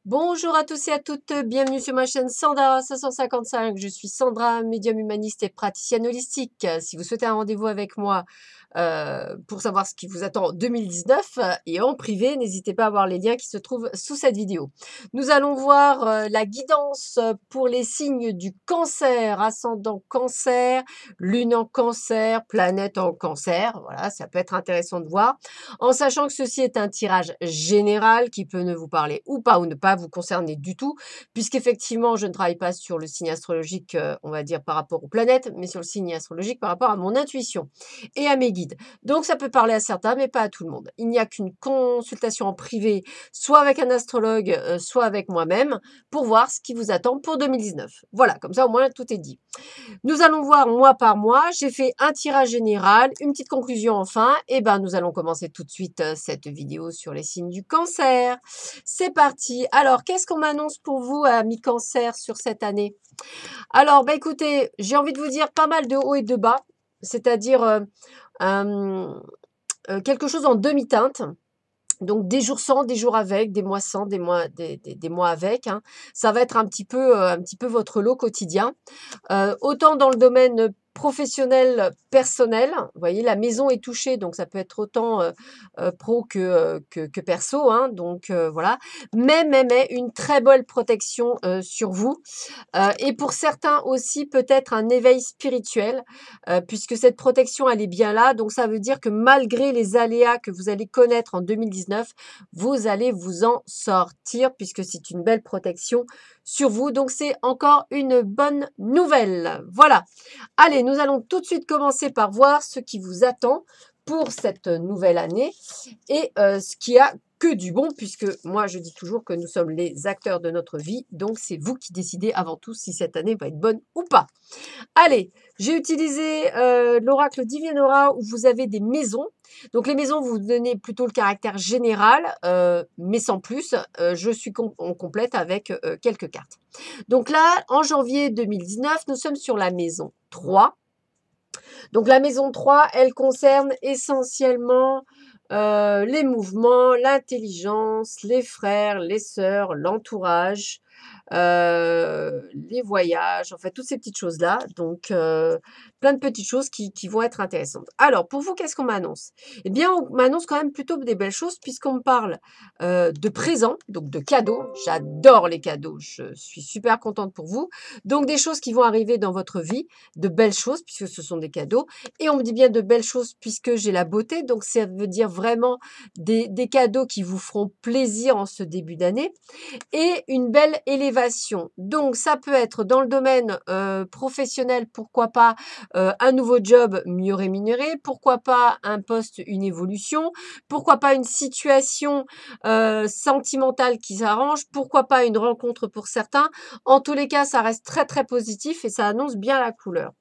Bonjour à tous et à toutes, bienvenue sur ma chaîne Sandra 555. Je suis Sandra, médium humaniste et praticienne holistique. Si vous souhaitez un rendez-vous avec moi pour savoir ce qui vous attend en 2019 et en privé, n'hésitez pas à voir les liens qui se trouvent sous cette vidéo. Nous allons voir la guidance pour les signes du cancer, ascendant cancer, lune en cancer, planète en cancer. Voilà, ça peut être intéressant de voir. En sachant que ceci est un tirage général qui peut ne vous parler ou pas, ou ne pas vous concerner du tout, puisqu'effectivement, je ne travaille pas sur le signe astrologique, on va dire, par rapport aux planètes, mais sur le signe astrologique par rapport à mon intuition et à mes guides. Donc, ça peut parler à certains, mais pas à tout le monde. Il n'y a qu'une consultation en privé, soit avec un astrologue, soit avec moi-même, pour voir ce qui vous attend pour 2019. Voilà, comme ça, au moins, tout est dit. Nous allons voir mois par mois. J'ai fait un tirage général, une petite conclusion enfin. Et ben, nous allons commencer tout de suite cette vidéo sur les signes du cancer. C'est parti. Alors, qu'est-ce qu'on m'annonce pour vous, amis cancer, sur cette année? Alors, bah, écoutez, j'ai envie de vous dire pas mal de hauts et de bas, c'est-à-dire quelque chose en demi-teinte. Donc des jours sans, des jours avec, des mois sans, des mois avec, hein. Ça va être un petit peu votre lot quotidien. Autant dans le domaine professionnel, personnel, vous voyez, la maison est touchée, donc ça peut être autant pro que perso, hein, donc voilà. Mais, une très bonne protection sur vous. Et pour certains aussi, peut-être un éveil spirituel, puisque cette protection, elle est bien là. Donc, ça veut dire que malgré les aléas que vous allez connaître en 2019, vous allez vous en sortir, puisque c'est une belle protection sur vous. Donc, c'est encore une bonne nouvelle. Voilà. Allez, nous allons tout de suite commencer par voir ce qui vous attend pour cette nouvelle année et ce qui a que du bon, puisque moi je dis toujours que nous sommes les acteurs de notre vie, donc c'est vous qui décidez avant tout si cette année va être bonne ou pas. Allez, j'ai utilisé l'oracle Divinora où vous avez des maisons. Donc les maisons, vous donnez plutôt le caractère général, mais sans plus. Je suis en complète avec quelques cartes. Donc là, en janvier 2019, nous sommes sur la maison 3. Donc la maison 3, elle concerne essentiellement les mouvements, l'intelligence, les frères, les sœurs, l'entourage, les voyages, enfin toutes ces petites choses-là. Donc plein de petites choses qui vont être intéressantes. Alors pour vous, qu'est-ce qu'on m'annonce? Eh bien, on m'annonce quand même plutôt des belles choses puisqu'on me parle de présents, donc de cadeaux. J'adore les cadeaux, je suis super contente pour vous. Donc des choses qui vont arriver dans votre vie, de belles choses puisque ce sont des cadeaux. Et on me dit bien de belles choses puisque j'ai la beauté. Donc ça veut dire vraiment des cadeaux qui vous feront plaisir en ce début d'année et une belle élévation. Donc, ça peut être dans le domaine professionnel, pourquoi pas un nouveau job mieux rémunéré, pourquoi pas un poste, une évolution, pourquoi pas une situation sentimentale qui s'arrange, pourquoi pas une rencontre pour certains. En tous les cas, ça reste très très positif et ça annonce bien la couleur.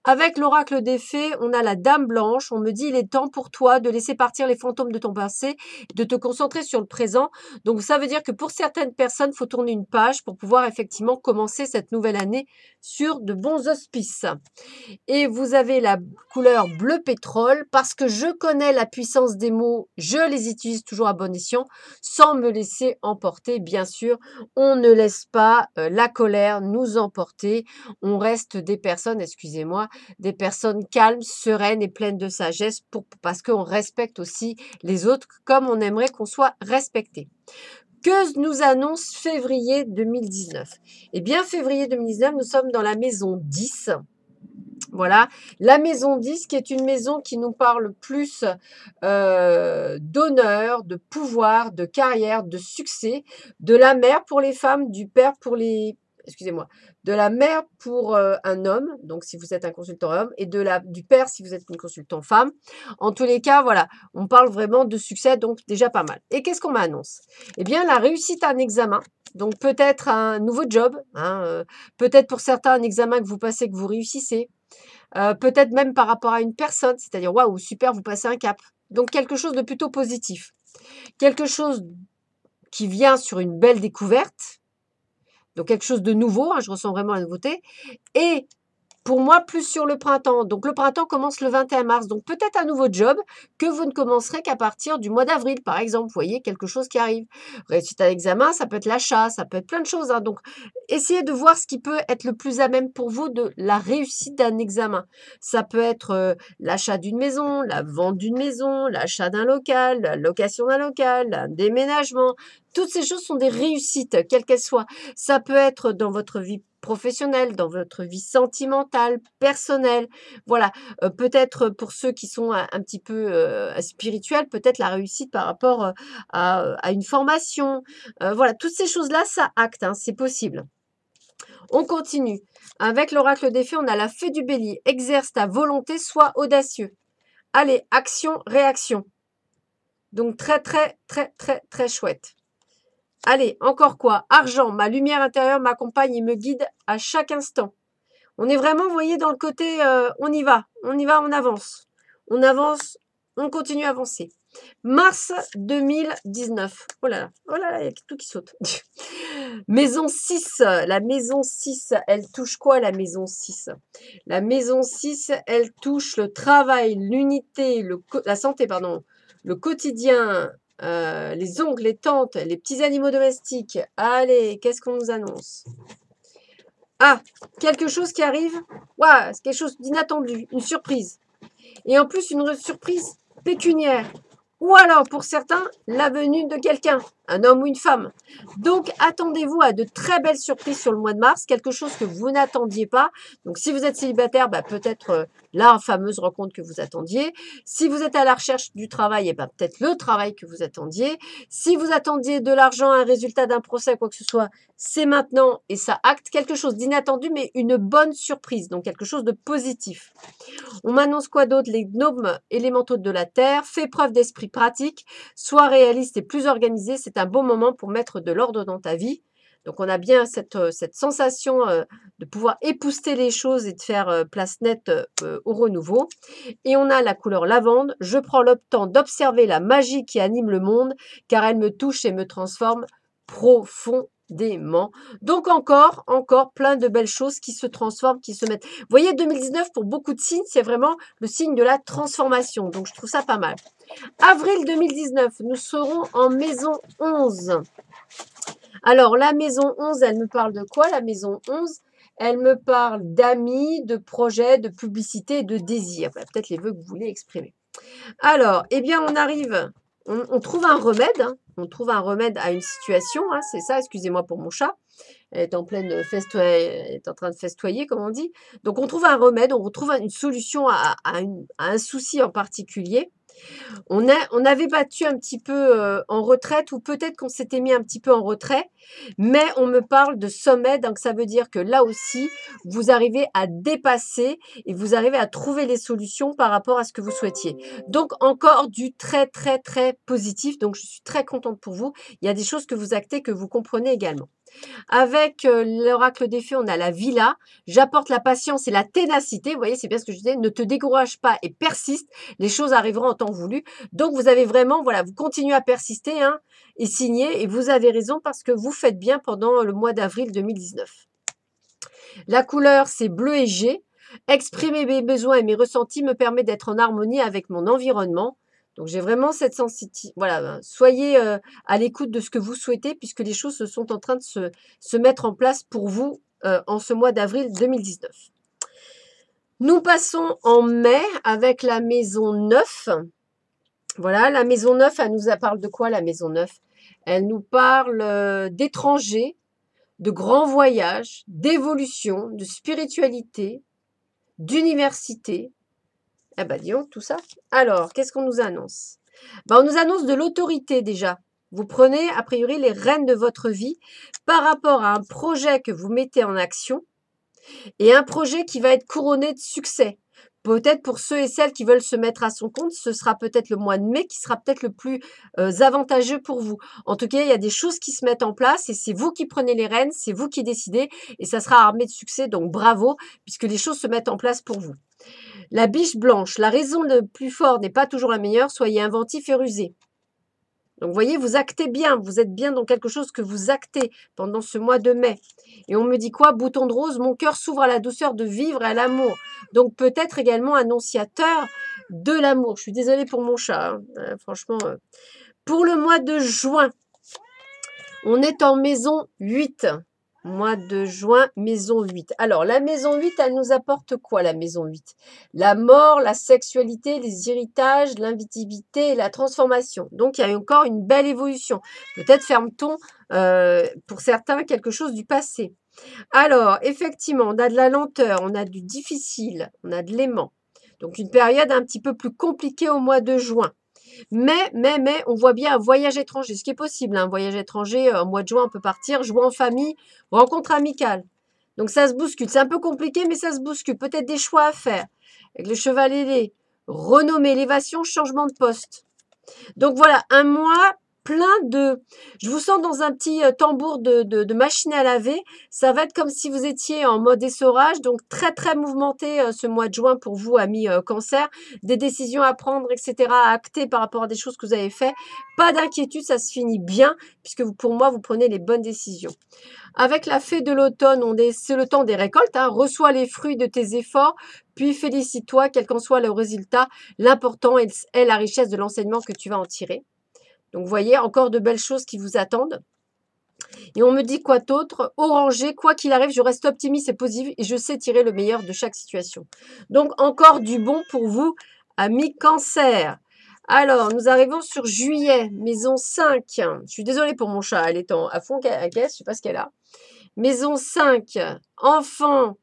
Avec l'oracle des fées, on a la dame blanche. On me dit, il est temps pour toi de laisser partir les fantômes de ton passé, de te concentrer sur le présent. Donc, ça veut dire que pour certaines personnes, il faut tourner une page pour pouvoir effectivement commencer cette nouvelle année sur de bons auspices. Et vous avez la couleur bleu pétrole parce que je connais la puissance des mots, je les utilise toujours à bon escient sans me laisser emporter, bien sûr. On ne laisse pas la colère nous emporter. On reste des personnes, excusez-moi, des personnes calmes, sereines et pleines de sagesse parce qu'on respecte aussi les autres comme on aimerait qu'on soit respecté. Que nous annonce février 2019? Eh bien, février 2019, nous sommes dans la maison 10. Voilà, la maison 10 qui est une maison qui nous parle plus d'honneur, de pouvoir, de carrière, de succès, de la mère pour les femmes, du père pour les... Excusez-moi, de la mère pour un homme, donc si vous êtes un consultant homme, et du père si vous êtes une consultant femme. En tous les cas, voilà, on parle vraiment de succès, donc déjà pas mal. Et qu'est-ce qu'on m'annonce? Eh bien, la réussite à un examen, donc peut-être un nouveau job, hein, peut-être pour certains un examen que vous passez, que vous réussissez, peut-être même par rapport à une personne, c'est-à-dire waouh, super, vous passez un cap. Donc quelque chose de plutôt positif. Quelque chose qui vient sur une belle découverte. Donc quelque chose de nouveau, hein, je ressens vraiment la nouveauté. Et Pour moi, plus sur le printemps. Donc, le printemps commence le 21 mars. Donc, peut-être un nouveau job que vous ne commencerez qu'à partir du mois d'avril, par exemple. Vous voyez, quelque chose qui arrive. Réussite à l'examen, ça peut être l'achat, ça peut être plein de choses, hein. Donc, essayez de voir ce qui peut être le plus à même pour vous de la réussite d'un examen. Ça peut être l'achat d'une maison, la vente d'une maison, l'achat d'un local, la location d'un local, un déménagement. Toutes ces choses sont des réussites, quelles qu'elles soient. Ça peut être dans votre vie professionnelle, dans votre vie sentimentale, personnelle. Voilà, peut-être pour ceux qui sont un petit peu spirituels, peut-être la réussite par rapport à une formation. Voilà, toutes ces choses-là, ça acte, hein, c'est possible. On continue. Avec l'oracle des fées, on a la fée du bélier. Exerce ta volonté, sois audacieux. Allez, action, réaction. Donc très, très, très, très, très chouette. Allez, encore quoi? Argent, ma lumière intérieure m'accompagne et me guide à chaque instant. On est vraiment, vous voyez, dans le côté, on y va, on avance. On avance, on continue à avancer. Mars 2019. Oh là là, il y a tout qui saute. Maison 6, la maison 6, elle touche quoi la maison 6? La maison 6, elle touche le travail, l'unité, la santé, pardon, le quotidien, les oncles, les tantes, les petits animaux domestiques. Allez, qu'est-ce qu'on nous annonce? Ah, quelque chose qui arrive. Waouh, c'est quelque chose d'inattendu, une surprise. Et en plus, une surprise pécuniaire. Ou alors, pour certains, la venue de quelqu'un, un homme ou une femme. Donc, attendez-vous à de très belles surprises sur le mois de mars, quelque chose que vous n'attendiez pas. Donc, si vous êtes célibataire, peut-être la fameuse rencontre que vous attendiez. Si vous êtes à la recherche du travail, peut-être le travail que vous attendiez. Si vous attendiez de l'argent, un résultat d'un procès, quoi que ce soit, c'est maintenant et ça acte quelque chose d'inattendu, mais une bonne surprise, donc quelque chose de positif. On m'annonce quoi d'autre? Les gnomes élémentaux de la terre. Fais preuve d'esprit pratique. Sois réaliste et plus organisé. C'est un bon moment pour mettre de l'ordre dans ta vie. Donc, on a bien cette sensation de pouvoir épousseter les choses et de faire place nette au renouveau. Et on a la couleur lavande. Je prends le temps d'observer la magie qui anime le monde, car elle me touche et me transforme profondément. Donc encore plein de belles choses qui se transforment, qui se mettent. Vous voyez, 2019, pour beaucoup de signes, c'est vraiment le signe de la transformation. Donc, je trouve ça pas mal. Avril 2019, nous serons en maison 11. Alors, la maison 11, elle me parle de quoi, la maison 11? Elle me parle d'amis, de projets, de publicité et de désirs. Peut-être les vœux que vous voulez exprimer. Alors, eh bien, on arrive, on trouve un remède. Hein. On trouve un remède à une situation. Hein, c'est ça, excusez-moi pour mon chat. Elle est en pleine elle est en train de festoyer, comme on dit. Donc, on trouve un remède, on retrouve une solution à un souci en particulier. On avait battu un petit peu en retraite, ou peut-être qu'on s'était mis un petit peu en retrait, mais on me parle de sommet, donc ça veut dire que là aussi, vous arrivez à dépasser et vous arrivez à trouver les solutions par rapport à ce que vous souhaitiez. Donc encore du très très très positif, donc je suis très contente pour vous. Il y a des choses que vous actez, que vous comprenez également. Avec l'oracle des fées, on a la villa. J'apporte la patience et la ténacité. Vous voyez, c'est bien ce que je disais. Ne te décourage pas et persiste. Les choses arriveront en temps voulu. Donc, vous avez vraiment, voilà, vous continuez à persister hein, et signer. Et vous avez raison parce que vous faites bien pendant le mois d'avril 2019. La couleur, c'est bleu et gai. Exprimer mes besoins et mes ressentis me permet d'être en harmonie avec mon environnement. Donc, j'ai vraiment cette sensibilité. Voilà, soyez à l'écoute de ce que vous souhaitez puisque les choses sont en train de se mettre en place pour vous en ce mois d'avril 2019. Nous passons en mai avec la maison 9. Voilà, la maison 9, elle nous parle de quoi la maison 9? Elle nous parle d'étrangers, de grands voyages, d'évolution, de spiritualité, d'université. Eh ben, dis donc, tout ça. Alors, qu'est-ce qu'on nous annonce? On nous annonce de l'autorité déjà. Vous prenez, a priori, les rênes de votre vie par rapport à un projet que vous mettez en action et un projet qui va être couronné de succès. Peut-être pour ceux et celles qui veulent se mettre à son compte, ce sera peut-être le mois de mai qui sera peut-être le plus avantageux pour vous. En tout cas, il y a des choses qui se mettent en place et c'est vous qui prenez les rênes, c'est vous qui décidez et ça sera armé de succès. Donc bravo, puisque les choses se mettent en place pour vous. La biche blanche, la raison le plus fort n'est pas toujours la meilleure, soyez inventif et rusé. Donc, vous voyez, vous actez bien, vous êtes bien dans quelque chose que vous actez pendant ce mois de mai. Et on me dit quoi? Bouton de rose, mon cœur s'ouvre à la douceur de vivre et à l'amour. Donc, peut-être également annonciateur de l'amour. Je suis désolée pour mon chat, hein. Franchement. Pour le mois de juin, on est en maison 8. Mois de juin, maison 8. Alors, la maison 8, elle nous apporte quoi, la maison 8? La mort, la sexualité, les héritages, l'invisibilité et la transformation. Donc, il y a encore une belle évolution. Peut-être ferme-t-on, pour certains, quelque chose du passé. Alors, effectivement, on a de la lenteur, on a du difficile, on a de l'aimant. Donc, une période un petit peu plus compliquée au mois de juin. Mais, on voit bien un voyage étranger, ce qui est possible, hein, un voyage étranger, au mois de juin, on peut partir, jouer en famille, rencontre amicale. Donc ça se bouscule. C'est un peu compliqué, mais ça se bouscule. Peut-être des choix à faire. Avec le cheval ailé, renommée, élévation, changement de poste. Donc voilà, un mois plein de... Je vous sens dans un petit tambour de machine à laver. Ça va être comme si vous étiez en mode essorage, donc très très mouvementé ce mois de juin pour vous, amis cancer. Des décisions à prendre, etc., à acter par rapport à des choses que vous avez fait. Pas d'inquiétude, ça se finit bien, puisque vous, pour moi, vous prenez les bonnes décisions. Avec la fée de l'automne, c'est le temps des récoltes. Hein. Reçois les fruits de tes efforts, puis félicite-toi, quel qu'en soit le résultat. L'important est la richesse de l'enseignement que tu vas en tirer. Donc, vous voyez, encore de belles choses qui vous attendent. Et on me dit quoi d'autre? Orangé, quoi qu'il arrive, je reste optimiste et positive et je sais tirer le meilleur de chaque situation. Donc, encore du bon pour vous, amis cancer. Alors, nous arrivons sur juillet, maison 5. Je suis désolée pour mon chat, elle est à fond à caisse, je ne sais pas ce qu'elle a. Maison 5, enfants,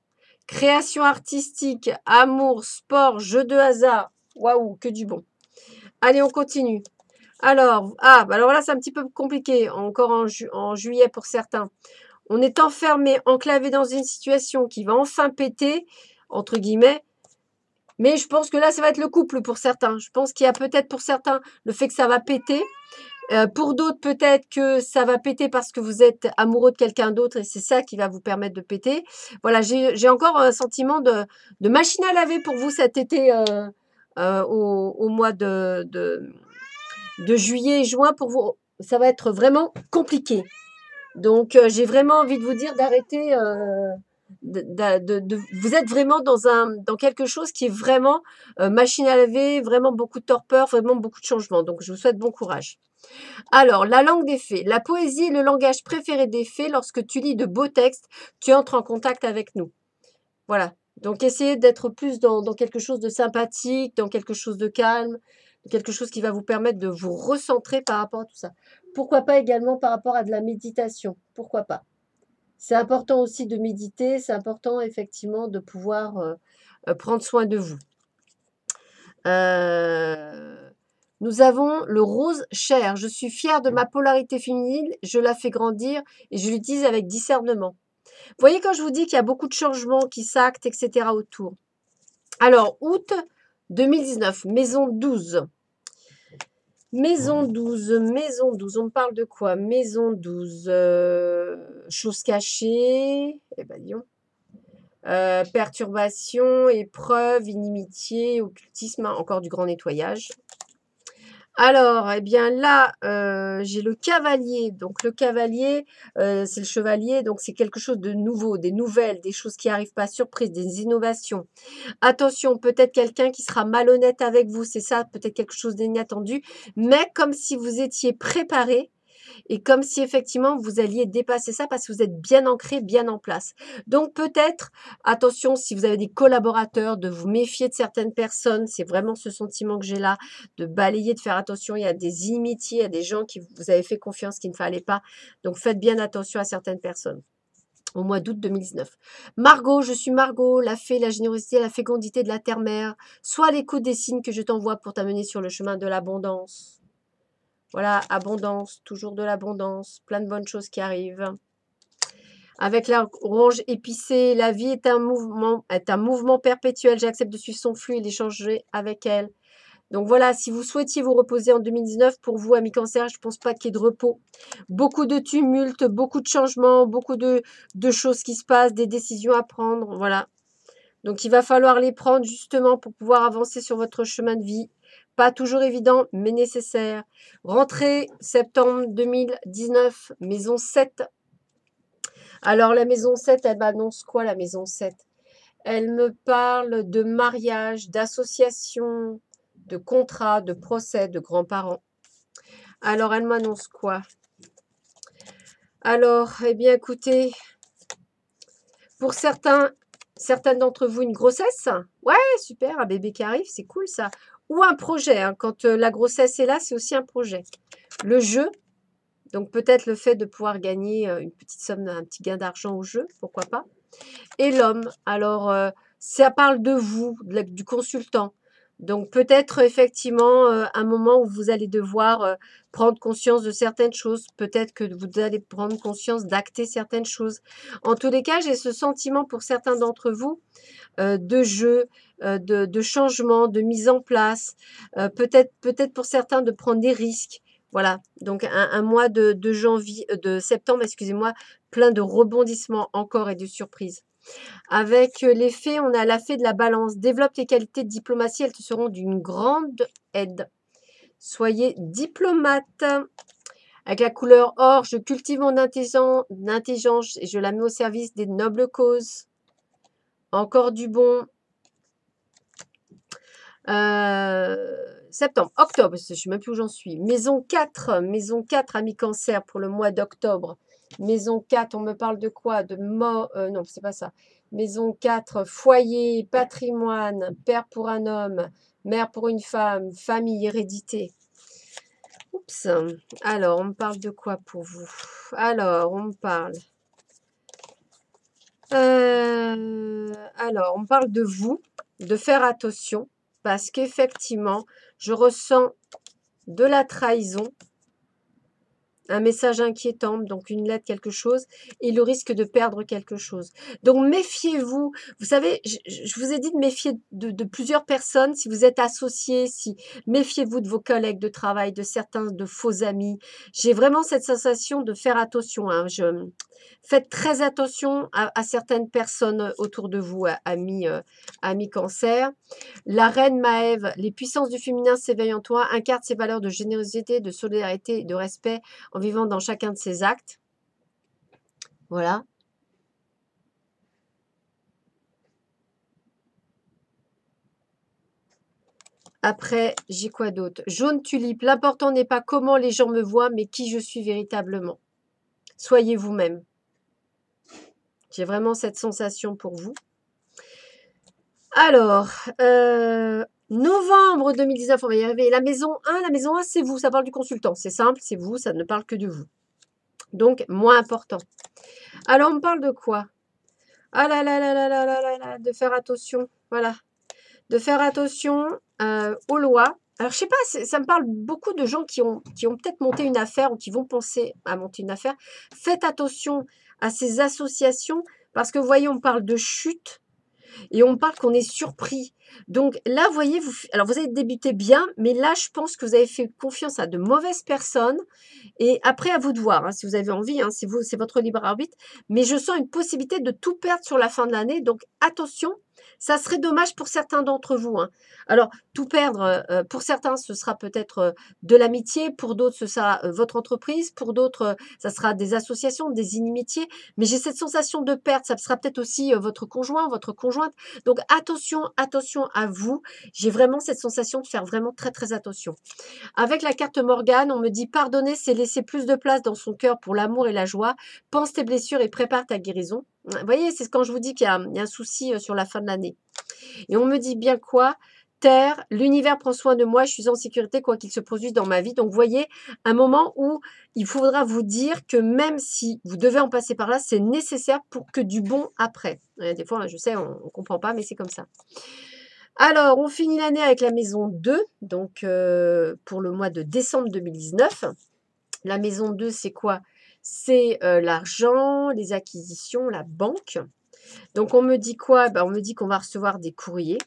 création artistique, amour, sport, jeu de hasard. Waouh, que du bon. Allez, on continue. Alors, alors là, c'est un petit peu compliqué, encore en juillet pour certains. On est enfermé, enclavé dans une situation qui va enfin péter, entre guillemets. Mais je pense que là, ça va être le couple pour certains. Je pense qu'il y a peut-être pour certains le fait que ça va péter. Pour d'autres, peut-être que ça va péter parce que vous êtes amoureux de quelqu'un d'autre et c'est ça qui va vous permettre de péter. Voilà, j'ai encore un sentiment de machine à laver pour vous cet été au mois de juillet et juin. Pour vous, ça va être vraiment compliqué. Donc, j'ai vraiment envie de vous dire d'arrêter. Vous êtes vraiment dans quelque chose qui est vraiment machine à laver, vraiment beaucoup de torpeur, vraiment beaucoup de changements. Donc, je vous souhaite bon courage. Alors, la langue des fées. La poésie est le langage préféré des fées. Lorsque tu lis de beaux textes, tu entres en contact avec nous. Voilà. Donc, essayez d'être plus dans quelque chose de sympathique, dans quelque chose de calme, quelque chose qui va vous permettre de vous recentrer par rapport à tout ça. Pourquoi pas également par rapport à de la méditation? Pourquoi pas? C'est important aussi de méditer. C'est important effectivement de pouvoir prendre soin de vous. Nous avons le rose chair. Je suis fière de ma polarité féminine. Je la fais grandir et je l'utilise avec discernement. Vous voyez quand je vous dis qu'il y a beaucoup de changements qui s'actent, etc. autour. Alors, août 2019, maison 12. Maison 12, maison 12. On me parle de quoi? Maison 12. Choses cachées. Eh ben, disons. Perturbation, épreuve, inimitié, occultisme, encore du grand nettoyage. Alors, eh bien là, j'ai le cavalier. Donc le cavalier, c'est le chevalier, donc c'est quelque chose de nouveau, des nouvelles, des choses qui n'arrivent pas, surprise, des innovations. Attention, peut-être quelqu'un qui sera malhonnête avec vous, c'est ça, peut-être quelque chose d'inattendu, mais comme si vous étiez préparé et comme si effectivement vous alliez dépasser ça parce que vous êtes bien ancré, bien en place. Donc peut-être, attention, si vous avez des collaborateurs, de vous méfier de certaines personnes, c'est vraiment ce sentiment que j'ai là, de balayer, de faire attention, il y a des inimitiés, il y a des gens qui vous avez fait confiance qu'il ne fallait pas. Donc faites bien attention à certaines personnes. Au mois d'août 2019. Margot, je suis Margot, la fée, la générosité, la fécondité de la terre-mère. Sois à l'écoute des signes que je t'envoie pour t'amener sur le chemin de l'abondance. Voilà, abondance, toujours de l'abondance, plein de bonnes choses qui arrivent. Avec la orange épicée, la vie est un mouvement perpétuel. J'accepte de suivre son flux et d'échanger avec elle. Donc voilà, si vous souhaitiez vous reposer en 2019, pour vous, amis cancer, je ne pense pas qu'il y ait de repos. Beaucoup de tumulte, beaucoup de changements, beaucoup de choses qui se passent, des décisions à prendre, voilà. Donc il va falloir les prendre justement pour pouvoir avancer sur votre chemin de vie, Pas toujours évident, mais nécessaire. Rentrée septembre 2019, maison 7. Alors la maison 7, elle m'annonce quoi la maison 7? Elle me parle de mariage, d'association, de contrat, de procès, de grands-parents. Alors elle m'annonce quoi? Alors, eh bien écoutez, pour certaines d'entre vous, une grossesse. Ouais, super, un bébé qui arrive, c'est cool ça. Ou un projet, hein. Quand la grossesse est là, c'est aussi un projet. Le jeu, donc peut-être le fait de pouvoir gagner une petite somme, un petit gain d'argent au jeu, pourquoi pas. Et l'homme, alors ça parle de vous, du consultant. Donc peut-être effectivement un moment où vous allez devoir prendre conscience de certaines choses. Peut-être que vous allez prendre conscience d'acter certaines choses. En tous les cas, j'ai ce sentiment pour certains d'entre vous de jeu, de changement, de mise en place. Peut-être pour certains de prendre des risques. Voilà, donc un mois de janvier, de septembre, excusez-moi, plein de rebondissements encore et de surprises. Avec les fées, on a la fée de la balance. Développe tes qualités de diplomatie, elles te seront d'une grande aide. Soyez diplomate. Avec la couleur or, je cultive mon intelligence et je la mets au service des nobles causes. Encore du bon. Septembre, octobre, je ne sais même plus où j'en suis. Maison 4, ami cancer pour le mois d'octobre. Maison 4, on me parle de quoi? De mort, non, c'est pas ça. Maison 4, foyer, patrimoine, père pour un homme, mère pour une femme, famille, hérédité. Oups. Alors, on me parle de quoi pour vous? Alors, on me parle. Alors, on me parle de vous, de faire attention, parce qu'effectivement, je ressens de la trahison, un message inquiétant, donc une lettre, quelque chose, et le risque de perdre quelque chose. Donc méfiez-vous. Vous savez, je vous ai dit de méfier de plusieurs personnes. Si vous êtes associé, méfiez-vous de vos collègues de travail, de certains de faux amis. J'ai vraiment cette sensation de faire attention. Hein. Faites très attention à certaines personnes autour de vous, amis cancer. La reine Maève, les puissances du féminin s'éveillent en toi, incarne ses valeurs de générosité, de solidarité et de respect en vivant dans chacun de ses actes. Voilà. Après, j'ai quoi d'autre? Jaune tulipe, l'important n'est pas comment les gens me voient, mais qui je suis véritablement. Soyez vous-même. J'ai vraiment cette sensation pour vous. Alors, novembre 2019, on va y arriver. La maison 1, c'est vous, ça parle du consultant. C'est simple, c'est vous, ça ne parle que de vous. Donc, moins important. Alors, on me parle de quoi? Ah là là là là là là là là, de faire attention, voilà. De faire attention aux lois. Alors, je sais pas, ça me parle beaucoup de gens qui ont peut-être monté une affaire ou qui vont penser à monter une affaire. Faites attention à ces associations parce que, vous voyez, on parle de chute et on parle qu'on est surpris. Donc là, vous voyez, alors vous avez débuté bien, mais là, je pense que vous avez fait confiance à de mauvaises personnes. Et après, à vous de voir, hein, si vous avez envie, hein, c'est votre libre arbitre. Mais je sens une possibilité de tout perdre sur la fin de l'année. Donc attention, ça serait dommage pour certains d'entre vous. Hein. Alors, tout perdre, pour certains, ce sera peut-être de l'amitié. Pour d'autres, ce sera votre entreprise. Pour d'autres, ça sera des associations, des inimitiés. Mais j'ai cette sensation de perte. Ça sera peut-être aussi votre conjoint, votre conjointe. Donc, attention à vous. J'ai vraiment cette sensation de faire vraiment très, très attention. Avec la carte Morgane, on me dit pardonner, c'est laisser plus de place dans son cœur pour l'amour et la joie. Pense tes blessures et prépare ta guérison. Vous voyez, c'est quand je vous dis qu'il y a un souci sur la fin de l'année. Et on me dit bien quoi? Terre, l'univers prend soin de moi, je suis en sécurité quoi qu'il se produise dans ma vie. Donc, vous voyez, un moment où il faudra vous dire que même si vous devez en passer par là, c'est nécessaire pour que du bon après. Des fois, je sais, on ne comprend pas, mais c'est comme ça. Alors, on finit l'année avec la maison 2, donc pour le mois de décembre 2019. La maison 2, c'est quoi? C'est l'argent, les acquisitions, la banque. Donc, on me dit quoi? On me dit qu'on va recevoir des courriers.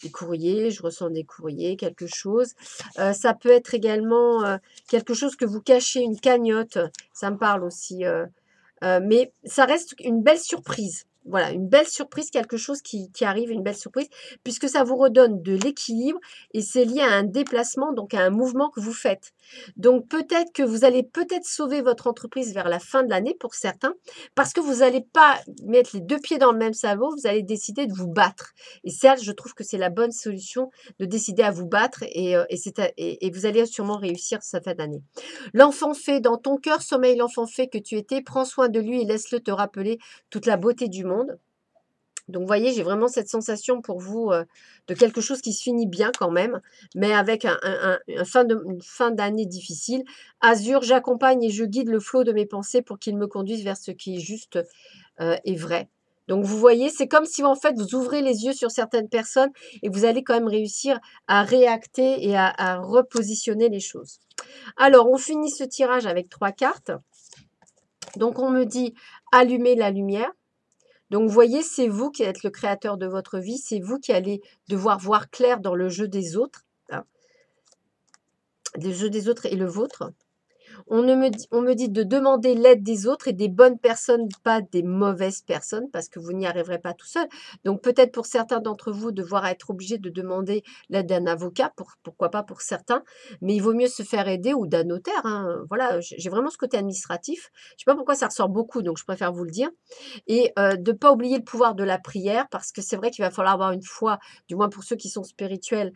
Des courriers, je ressens des courriers, quelque chose. Ça peut être également quelque chose que vous cachez, une cagnotte. Ça me parle aussi. Mais ça reste une belle surprise. voilà, une belle surprise, quelque chose qui arrive, une belle surprise, puisque ça vous redonne de l'équilibre et c'est lié à un déplacement, donc à un mouvement que vous faites. Donc peut-être que vous allez peut-être sauver votre entreprise vers la fin de l'année pour certains, parce que vous n'allez pas mettre les deux pieds dans le même sabot, vous allez décider de vous battre. Et ça, je trouve que c'est la bonne solution de décider à vous battre et vous allez sûrement réussir cette fin d'année. L'enfant fait, dans ton cœur sommeille l'enfant fait que tu étais, prends soin de lui et laisse-le te rappeler toute la beauté du monde. Donc, vous voyez, j'ai vraiment cette sensation pour vous de quelque chose qui se finit bien quand même, mais avec une fin d'année difficile. Azur, j'accompagne et je guide le flot de mes pensées pour qu'il me conduise vers ce qui est juste et vrai. Donc, vous voyez, c'est comme si en fait vous ouvrez les yeux sur certaines personnes et vous allez quand même réussir à réacter et à repositionner les choses. Alors, on finit ce tirage avec 3 cartes. Donc, on me dit allumer la lumière. Donc, vous voyez, c'est vous qui êtes le créateur de votre vie. C'est vous qui allez devoir voir clair dans le jeu des autres. Hein, le jeu des autres et le vôtre. On me dit de demander l'aide des autres et des bonnes personnes, pas des mauvaises personnes, parce que vous n'y arriverez pas tout seul. Donc peut-être pour certains d'entre vous, devoir être obligé de demander l'aide d'un avocat, pourquoi pas pour certains, mais il vaut mieux se faire aider ou d'un notaire. Hein. Voilà, j'ai vraiment ce côté administratif. Je ne sais pas pourquoi ça ressort beaucoup, donc je préfère vous le dire. Et de ne pas oublier le pouvoir de la prière, parce que c'est vrai qu'il va falloir avoir une foi, du moins pour ceux qui sont spirituels,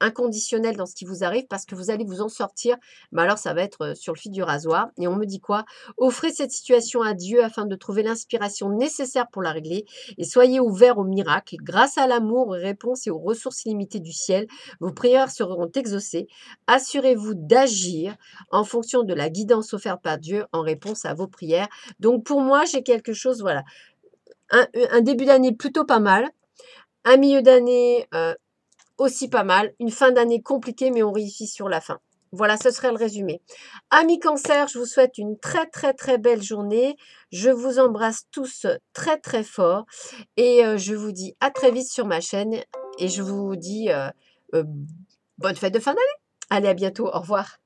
inconditionnelle dans ce qui vous arrive, parce que vous allez vous en sortir, mais alors ça va être sur le fil du rasoir. Et on me dit quoi? Offrez cette situation à Dieu afin de trouver l'inspiration nécessaire pour la régler et soyez ouverts au miracle. Grâce à l'amour, aux réponses et aux ressources illimitées du ciel, vos prières seront exaucées. Assurez-vous d'agir en fonction de la guidance offerte par Dieu en réponse à vos prières. Donc pour moi, j'ai quelque chose, voilà, un début d'année plutôt pas mal, un milieu d'année aussi pas mal, une fin d'année compliquée, mais on réussit sur la fin. Voilà, ce serait le résumé. Amis Cancer, je vous souhaite une très très très belle journée. Je vous embrasse tous très très fort et je vous dis à très vite sur ma chaîne et je vous dis bonne fête de fin d'année. Allez, à bientôt. Au revoir.